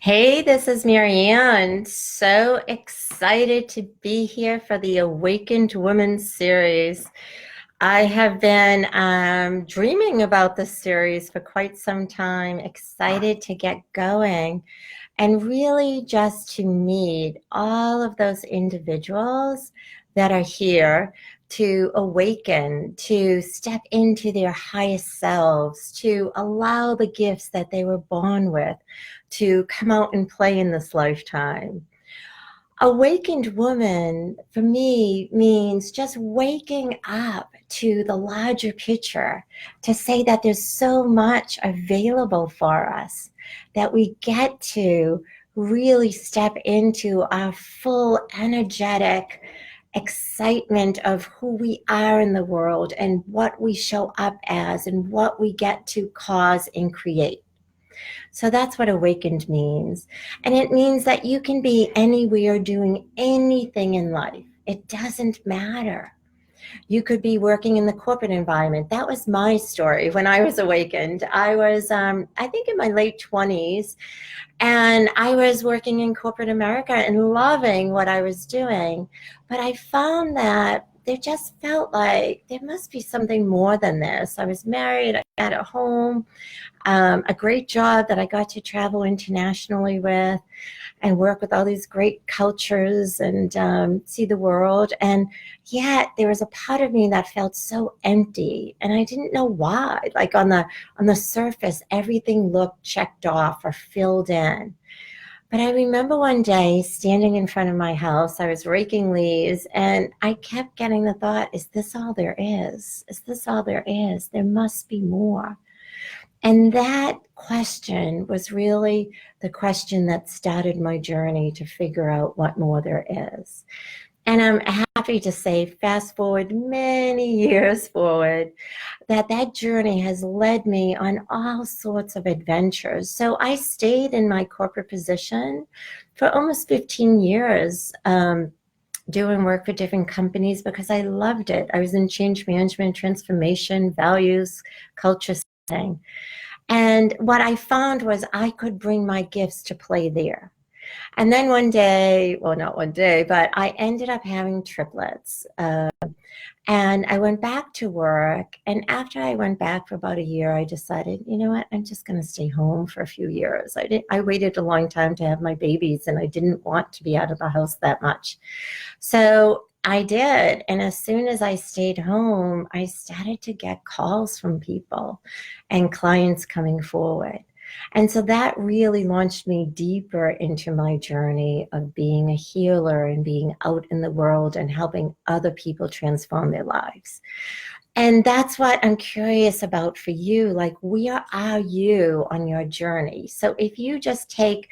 Hey, this is Marianne. So excited to be here for the Awakened Woman series. I have been dreaming about this series for quite some time, excited to get going and really just to meet all of those individuals that are here to awaken, to step into their highest selves, to allow the gifts that they were born with to come out and play in this lifetime. Awakened woman for me means just waking up to the larger picture, to say that there's so much available for us, that we get to really step into our full energetic excitement of who we are in the world and what we show up as and what we get to cause and create. So that's what awakened means. And it means that you can be anywhere doing anything in life. It doesn't matter. You could be working in the corporate environment. That was my story when I was awakened. I was, I think, in my late 20s, and I was working in corporate America and loving what I was doing. But I found that there just felt like there must be something more than this. I was married, I had a home, a great job that I got to travel internationally with and work with all these great cultures and see the world. And yet there was a part of me that felt so empty, and I didn't know why. Like on the surface, everything looked checked off or filled in. But I remember one day standing in front of my house, I was raking leaves, and I kept getting the thought, is this all there is? Is this all there is? There must be more. And that question was really the question that started my journey to figure out what more there is. And I'm happy to say, fast forward many years forward, that journey has led me on all sorts of adventures. So I stayed in my corporate position for almost 15 years, doing work for different companies because I loved it. I was in change management, transformation, values, culture setting. And what I found was I could bring my gifts to play there. And then one day, well, not one day, but I ended up having triplets. And I went back to work. And after I went back for about a year, I decided, you know what, I'm just going to stay home for a few years. I waited a long time to have my babies, and I didn't want to be out of the house that much. So I did. And as soon as I stayed home, I started to get calls from people and clients coming forward. And so that really launched me deeper into my journey of being a healer and being out in the world and helping other people transform their lives. And that's what I'm curious about for you. Like, where are you on your journey? So if you just take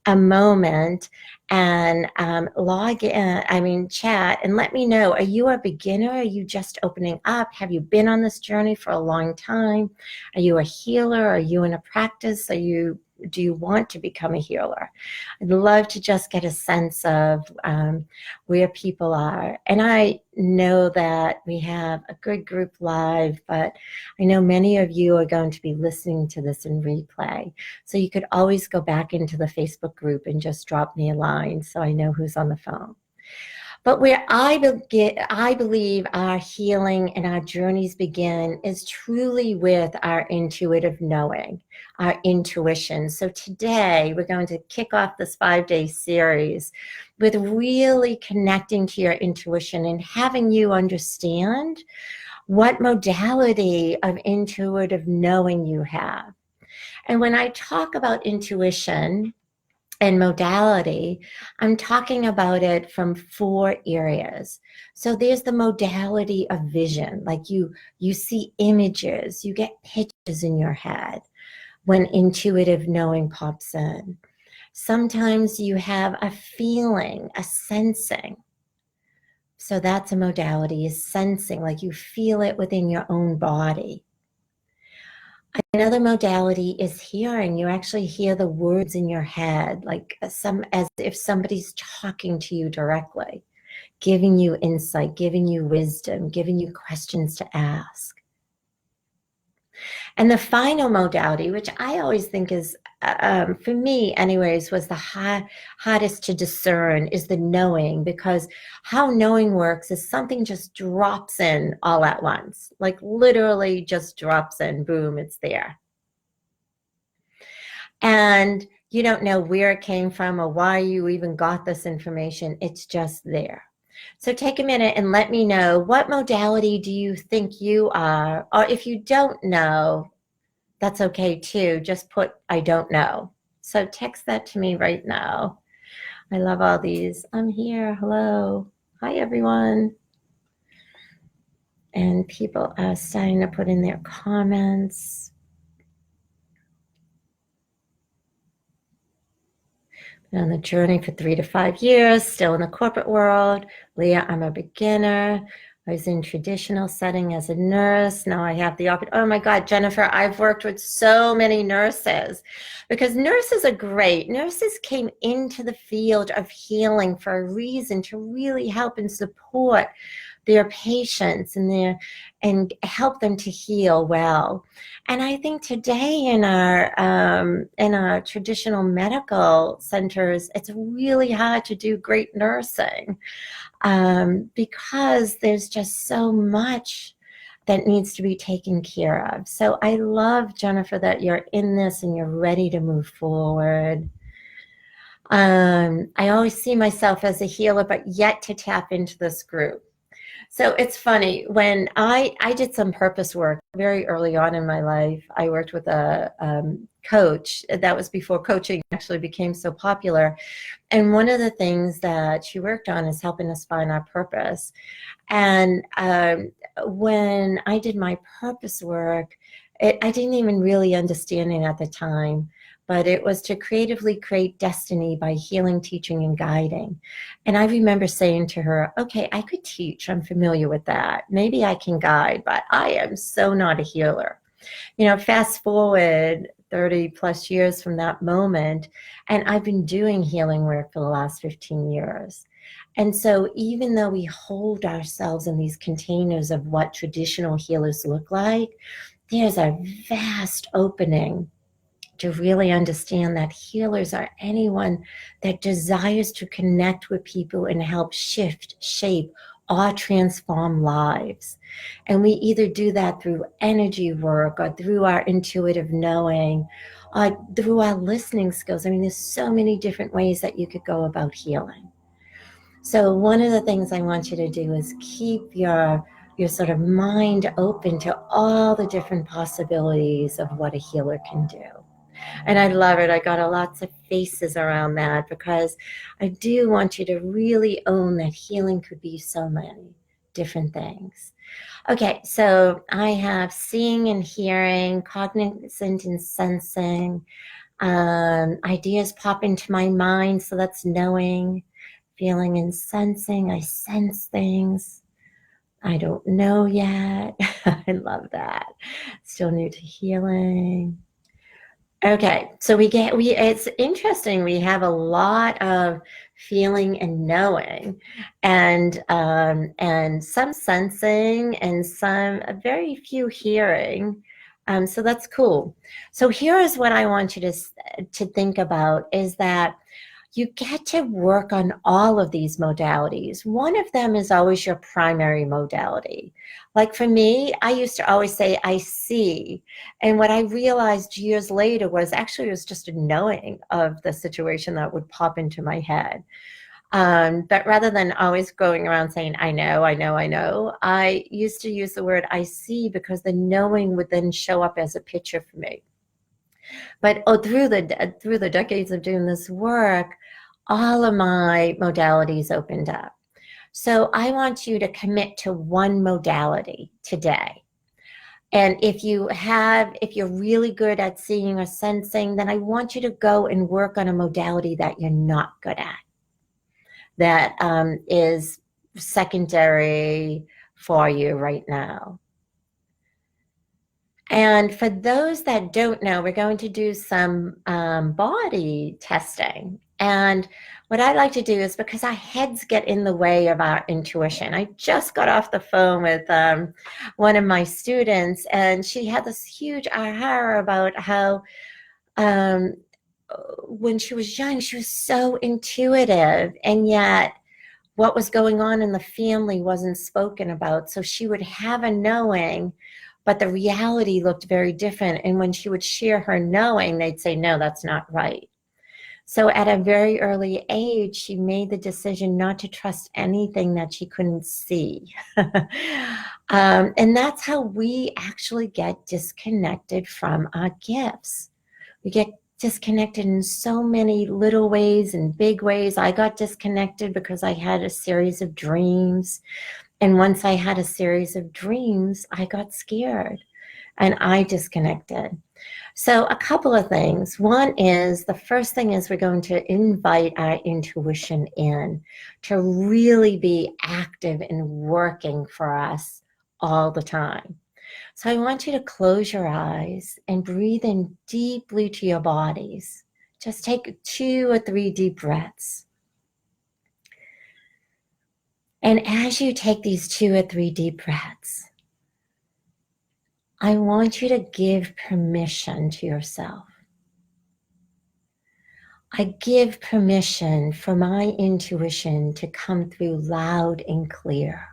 a moment and log in, chat and let me know, are you a beginner? Are you just opening up? Have you been on this journey for a long time? Are you a healer? Are you in a practice? Do you want to become a healer? I'd love to just get a sense of where people are. And I know that we have a good group live, but I know many of you are going to be listening to this in replay. So you could always go back into the Facebook group and just drop me a line so I know who's on the phone. But where I believe our healing and our journeys begin is truly with our intuitive knowing, our intuition. So today we're going to kick off this 5-day series with really connecting to your intuition and having you understand what modality of intuitive knowing you have. And when I talk about intuition and modality, I'm talking about it from 4 areas. So there's the modality of vision, like you see images, you get pictures in your head when intuitive knowing pops in. Sometimes you have a feeling, a sensing. So that's a modality, is sensing, like you feel it within your own body. Another modality is hearing. You actually hear the words in your head, like as if somebody's talking to you directly, giving you insight, giving you wisdom, giving you questions to ask. And the final modality, which I always think is for me anyways, was the hardest to discern is the knowing, because how knowing works is something just drops in all at once, like literally just drops in, boom, it's there. And you don't know where it came from or why you even got this information. It's just there. So take a minute and let me know, what modality do you think you are? Or if you don't know, that's okay too. Just put, I don't know. So text that to me right now. I love all these. I'm here. Hello. Hi, everyone. And people are starting to put in their comments. Been on the journey for 3 to 5 years, still in the corporate world. Leah, I'm a beginner. I was in traditional setting as a nurse. Now I have the opportunity. Oh my God, Jennifer, I've worked with so many nurses, because nurses are great. Nurses came into the field of healing for a reason, to really help and support their patients and help them to heal well. And I think today in our traditional medical centers, it's really hard to do great nursing, because there's just so much that needs to be taken care of. So I love, Jennifer, that you're in this and you're ready to move forward. I always see myself as a healer, but yet to tap into this group. So it's funny, when I did some purpose work very early on in my life. I worked with a coach. That was before coaching actually became so popular. And one of the things that she worked on is helping us find our purpose. And when I did my purpose work, I didn't even really understand it at the time, but it was to creatively create destiny by healing, teaching, and guiding. And I remember saying to her, okay, I could teach. I'm familiar with that. Maybe I can guide, but I am so not a healer. You know, fast forward 30 plus years from that moment, and I've been doing healing work for the last 15 years. And so even though we hold ourselves in these containers of what traditional healers look like, there's a vast opening to really understand that healers are anyone that desires to connect with people and help shift, shape, or transform lives. And we either do that through energy work, or through our intuitive knowing, or through our listening skills. I mean, there's so many different ways that you could go about healing. So one of the things I want you to do is keep your sort of mind open to all the different possibilities of what a healer can do. And I love it. I got lots of faces around that, because I do want you to really own that healing could be so many different things. Okay, so I have seeing and hearing, cognizant and sensing, ideas pop into my mind. So that's knowing, feeling and sensing. I sense things. I don't know yet. I love that. Still new to healing. Okay, so it's interesting. We have a lot of feeling and knowing, and some sensing, and some very few hearing. So that's cool. So here is what I want you to think about, is that you get to work on all of these modalities. One of them is always your primary modality. Like for me, I used to always say, I see. And what I realized years later was actually it was just a knowing of the situation that would pop into my head. But rather than always going around saying, I know, I know, I know, I used to use the word I see, because the knowing would then show up as a picture for me. But through the decades of doing this work, all of my modalities opened up. So I want you to commit to one modality today. And if you're really good at seeing or sensing, then I want you to go and work on a modality that you're not good at, that is secondary for you right now. And for those that don't know, we're going to do some body testing. And what I like to do is, because our heads get in the way of our intuition. I just got off the phone with one of my students, and she had this huge aha about how when she was young, she was so intuitive, and yet what was going on in the family wasn't spoken about. So she would have a knowing, but the reality looked very different. And when she would share her knowing, they'd say, no, that's not right. So at a very early age, she made the decision not to trust anything that she couldn't see. And that's how we actually get disconnected from our gifts. We get disconnected in so many little ways and big ways. I got disconnected because I had a series of dreams. And once I had a series of dreams, I got scared and I disconnected. So a couple of things. One is, the first thing is we're going to invite our intuition in to really be active and working for us all the time. So I want you to close your eyes and breathe in deeply to your bodies. Just take 2 or 3 deep breaths. And as you take these 2 or 3 deep breaths, I want you to give permission to yourself. I give permission for my intuition to come through loud and clear.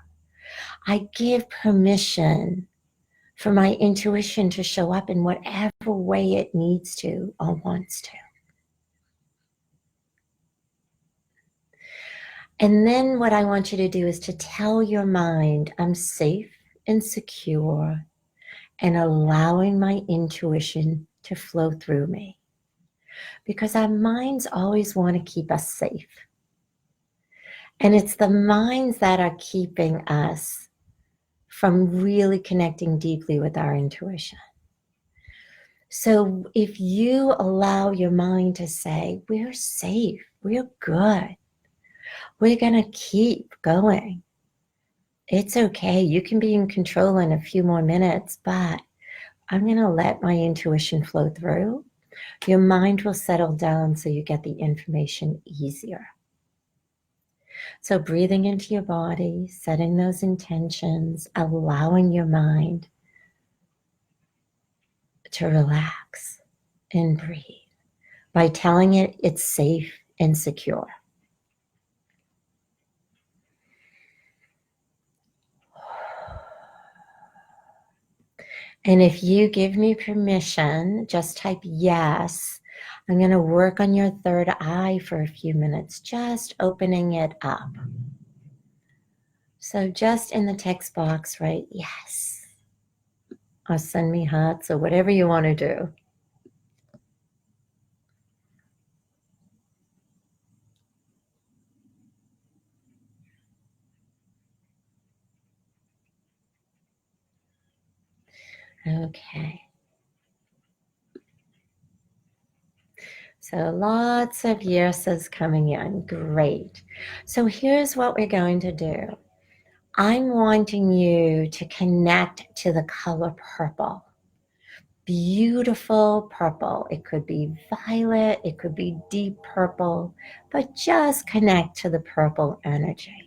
I give permission for my intuition to show up in whatever way it needs to or wants to. And then what I want you to do is to tell your mind, I'm safe and secure and allowing my intuition to flow through me. Because our minds always want to keep us safe. And it's the minds that are keeping us from really connecting deeply with our intuition. So if you allow your mind to say, we're safe, we're good, we're going to keep going. It's okay. You can be in control in a few more minutes, but I'm going to let my intuition flow through. Your mind will settle down so you get the information easier. So breathing into your body, setting those intentions, allowing your mind to relax and breathe by telling it it's safe and secure. And if you give me permission, just type yes. I'm going to work on your third eye for a few minutes, just opening it up. So just in the text box, write yes. Or send me hearts or whatever you want to do. Okay. So lots of yeses coming in. Great. So here's what we're going to do. I'm wanting you to connect to the color purple. Beautiful purple. It could be violet, it could be deep purple, but just connect to the purple energy.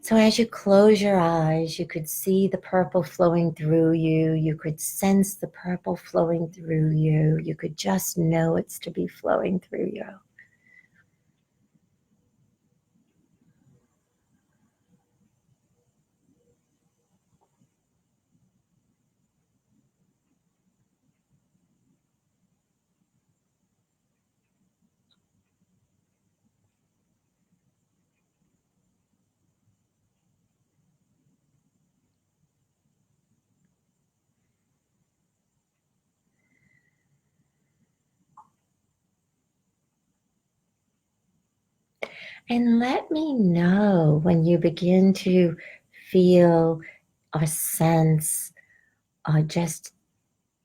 So as you close your eyes, you could see the purple flowing through you. You could sense the purple flowing through you. You could just know it's to be flowing through you. And let me know when you begin to feel or sense or just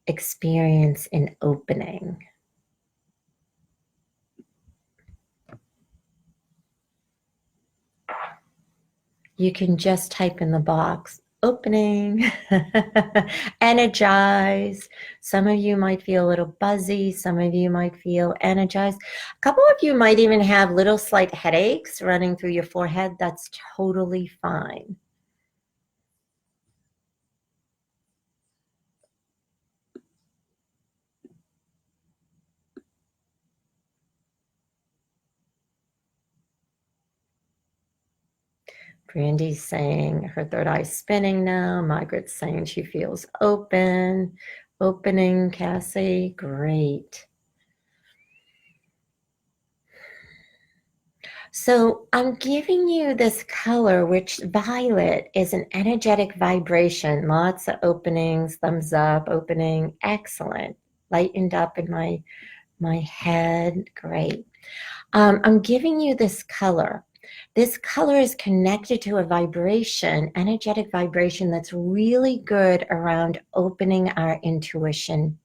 experience an opening. You can just type in the box, opening, energize. Some of you might feel a little buzzy. Some of you might feel energized. A couple of you might even have little slight headaches running through your forehead. That's totally fine. Brandy's saying her third eye's spinning now. Margaret's saying she feels open. Opening, Cassie. Great. So I'm giving you this color, which violet is an energetic vibration. Lots of openings, thumbs up, opening. Excellent. Lightened up in my head. Great. I'm giving you this color. This color is connected to a vibration, energetic vibration that's really good around opening our intuition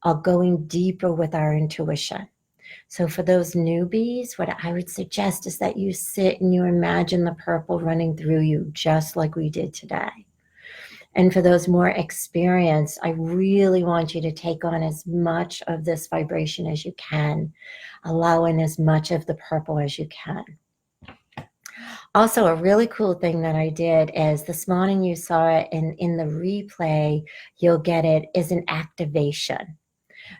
or going deeper with our intuition. So for those newbies, what I would suggest is that you sit and you imagine the purple running through you, just like we did today. And for those more experienced, I really want you to take on as much of this vibration as you can, allow in as much of the purple as you can. Also, a really cool thing that I did is this morning you saw it in the replay, you'll get it, is an activation.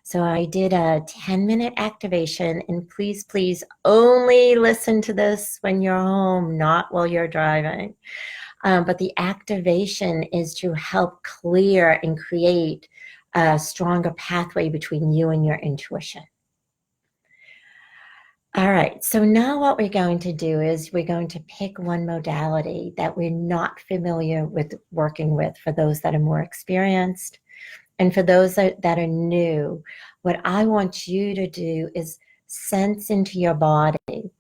So I did a 10-minute activation, and please, please only listen to this when you're home, not while you're driving. But the activation is to help clear and create a stronger pathway between you and your intuition. All right, so now what we're going to do is we're going to pick one modality that we're not familiar with working with for those that are more experienced. And for those that are new, what I want you to do is sense into your body.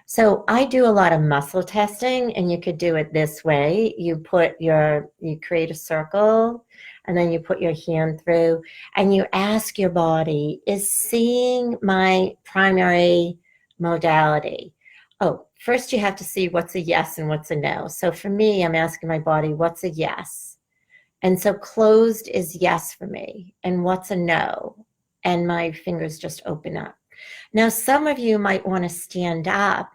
So I do a lot of muscle testing, and you could do it this way. You create a circle, and then you put your hand through, and you ask your body, is seeing my primary modality? Oh, first you have to see what's a yes and what's a no. So for me, I'm asking my body, what's a yes? And so closed is yes for me. And what's a no? And my fingers just open up. Now, some of you might want to stand up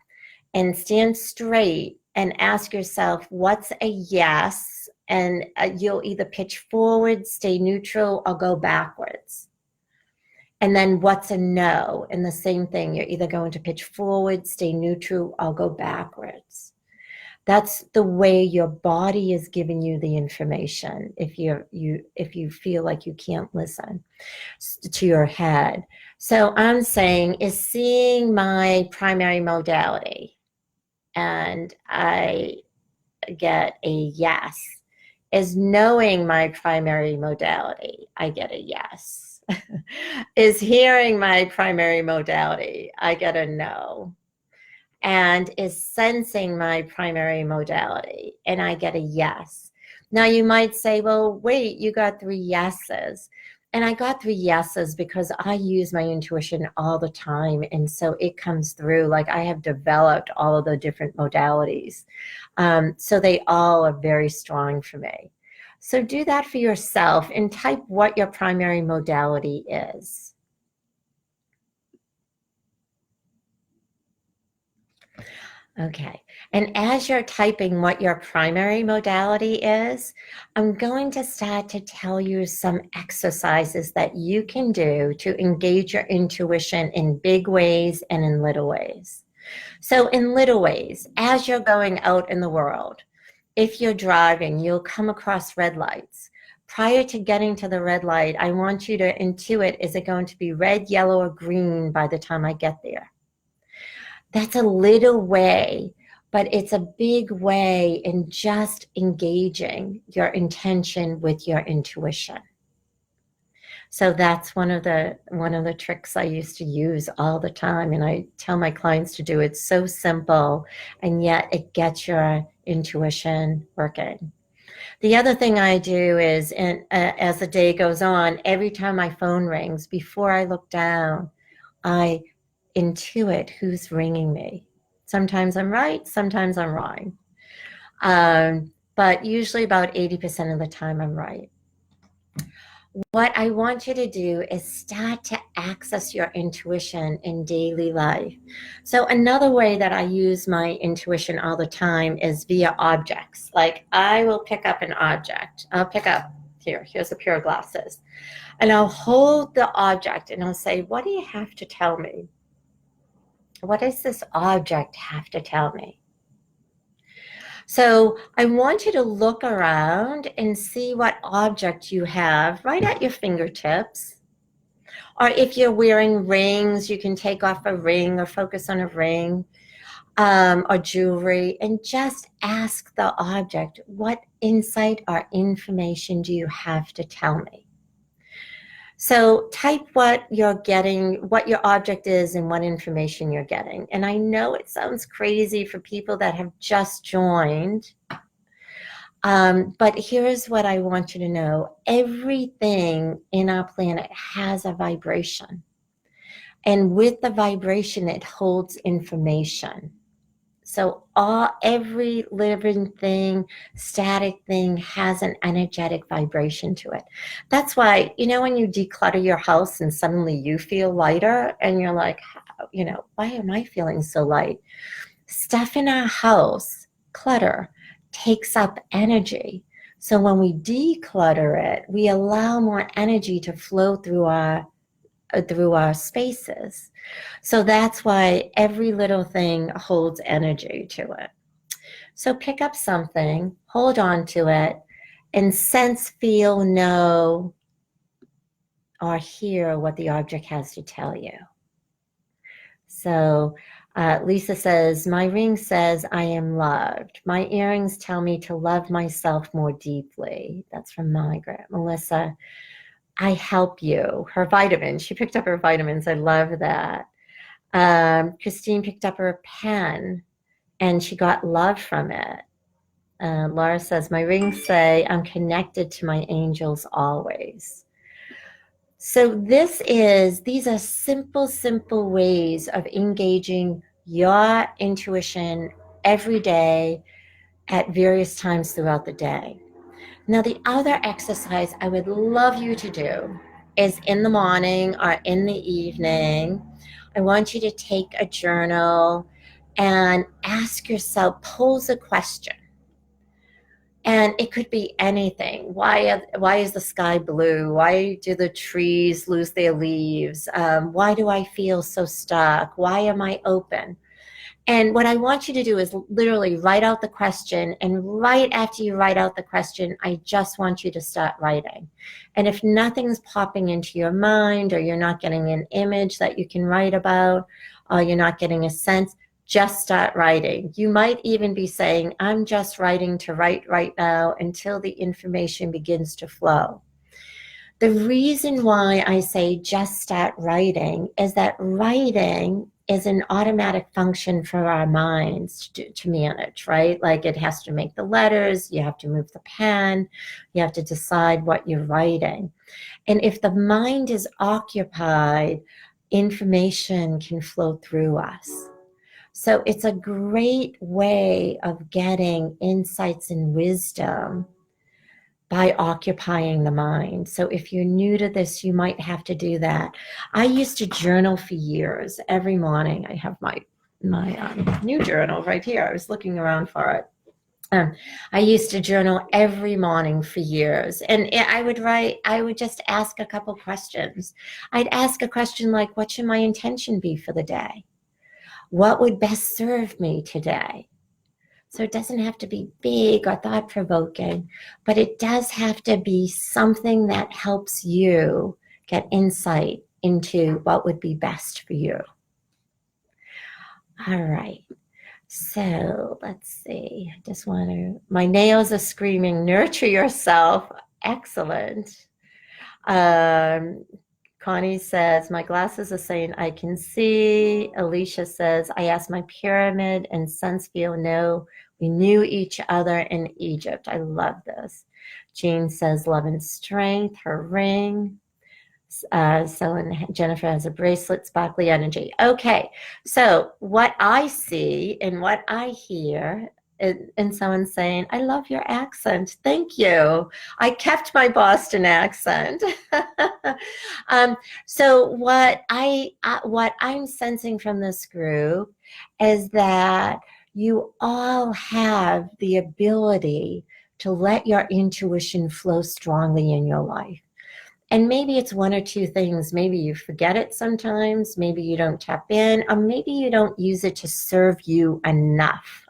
and stand straight and ask yourself, what's a yes? And you'll either pitch forward, stay neutral, or go backwards. And then what's a no? And the same thing, you're either going to pitch forward, stay neutral, or go backwards. That's the way your body is giving you the information if you feel like you can't listen to your head. So I'm saying, is seeing my primary modality? And I get a yes. Is knowing my primary modality? I get a yes. Is hearing my primary modality? I get a no. And is sensing my primary modality? And I get a yes. Now you might say, well, wait, you got 3 yeses. And I got 3 yeses because I use my intuition all the time. And so it comes through, like I have developed all of the different modalities. So they all are very strong for me. So do that for yourself and type what your primary modality is. Okay, and as you're typing what your primary modality is, I'm going to start to tell you some exercises that you can do to engage your intuition in big ways and in little ways. So in little ways, as you're going out in the world, if you're driving, you'll come across red lights. Prior to getting to the red light, I want you to intuit, is it going to be red, yellow, or green by the time I get there? That's a little way, but it's a big way in just engaging your intention with your intuition. So that's one of the tricks I used to use all the time, and I tell my clients to do it. So simple, and yet it gets your intuition working. The other thing I do is, as the day goes on, every time my phone rings, before I look down, I intuit who's ringing me. Sometimes I'm right, sometimes I'm wrong. But usually about 80% of the time I'm right. What I want you to do is start to access your intuition in daily life. So another way that I use my intuition all the time is via objects. Like I will pick up an object. I'll pick up, here's a pair of glasses. And I'll hold the object and I'll say, what do you have to tell me? What does this object have to tell me? So I want you to look around and see what object you have right at your fingertips. Or if you're wearing rings, you can take off a ring or focus on a ring, or jewelry, and just ask the object, what insight or information do you have to tell me? So type what you're getting, what your object is, and what information you're getting. And I know it sounds crazy for people that have just joined, but here's what I want you to know. Everything in our planet has a vibration. And with the vibration, it holds information. So every living thing, static thing has an energetic vibration to it. That's why, when you declutter your house and suddenly you feel lighter and you're like, why am I feeling so light? Stuff in our house, clutter, takes up energy. So when we declutter it, we allow more energy to flow through our spaces. So that's why every little thing holds energy to it. So pick up something, hold on to it, and sense, feel, know, or hear what the object has to tell you. So Lisa says, my ring says I am loved. My earrings tell me to love myself more deeply. That's from Margaret. Melissa, I help you. Her vitamins. She picked up her vitamins. I love that. Christine picked up her pen and she got love from it. Laura says, my rings say I'm connected to my angels always. So these are simple ways of engaging your intuition every day at various times throughout the day. Now, the other exercise I would love you to do is in the morning or in the evening. I want you to take a journal and ask yourself, pose a question. And it could be anything. Why is the sky blue? Why do the trees lose their leaves? Why do I feel so stuck? Why am I open? And what I want you to do is literally write out the question. And right after you write out the question, I just want you to start writing. And if nothing's popping into your mind, or you're not getting an image that you can write about, or you're not getting a sense, just start writing. You might even be saying, I'm just writing to write right now until the information begins to flow. The reason why I say just start writing is that writing is an automatic function for our minds to manage, right? Like it has to make the letters, you have to move the pen, you have to decide what you're writing. And if the mind is occupied, information can flow through us. So it's a great way of getting insights and wisdom by occupying the mind. So if you're new to this, you might have to do that. I used to journal for years. Every morning, I have my new journal right here. I was looking around for it. I used to journal every morning for years, and I would just ask a couple questions. I'd ask a question like, what should my intention be for the day? What would best serve me today? So it doesn't have to be big or thought-provoking, but it does have to be something that helps you get insight into what would be best for you. All right. So let's see. I just want to, my nails are screaming, nurture yourself. Excellent. Connie says, my glasses are saying I can see. Alicia says, I asked my pyramid and sense, feel, know. We knew each other in Egypt. I love this. Jean says, love and strength, her ring. And Jennifer has a bracelet, sparkly energy. Okay, so what I see and what I hear, and someone saying, I love your accent. Thank you. I kept my Boston accent. So what I'm sensing from this group is that you all have the ability to let your intuition flow strongly in your life. And maybe it's one or two things. Maybe you forget it sometimes. Maybe you don't tap in, or maybe you don't use it to serve you enough.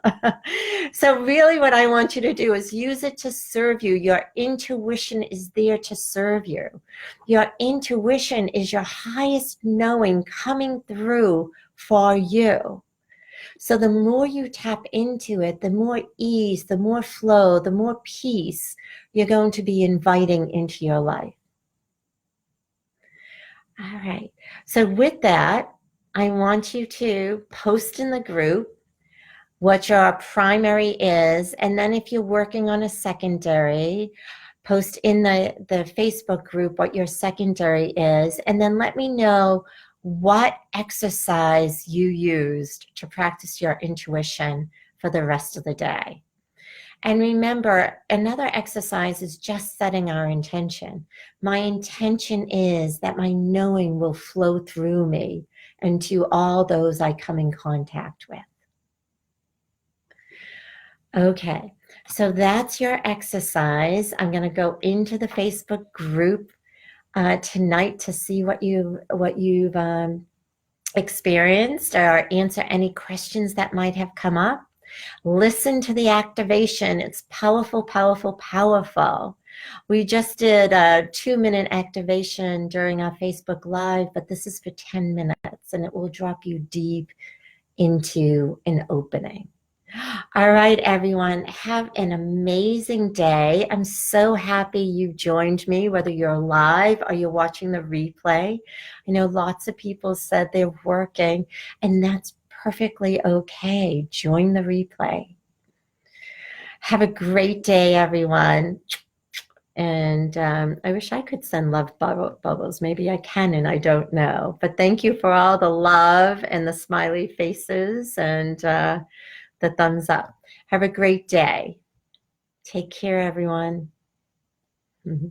So, really, what I want you to do is use it to serve you. Your intuition is there to serve you. Your intuition is your highest knowing coming through for you. So, the more you tap into it, the more ease, the more flow, the more peace you're going to be inviting into your life. All right. So with that, I want you to post in the group what your primary is. And then if you're working on a secondary, post in the Facebook group what your secondary is. And then let me know what exercise you used to practice your intuition for the rest of the day. And remember, another exercise is just setting our intention. My intention is that my knowing will flow through me and to all those I come in contact with. Okay, so that's your exercise. I'm going to go into the Facebook group tonight to see what you've experienced or answer any questions that might have come up. Listen to the activation. It's powerful, powerful, powerful. We just did a 2-minute activation during our Facebook Live, but this is for 10 minutes and it will drop you deep into an opening. All right, everyone, have an amazing day. I'm so happy you joined me, whether you're live or you're watching the replay. I know lots of people said they're working, and that's perfectly okay. Join the replay. Have a great day, everyone. And I wish I could send love bubbles. Maybe I can, and I don't know. But thank you for all the love and the smiley faces and the thumbs up. Have a great day. Take care, everyone. Mm-hmm.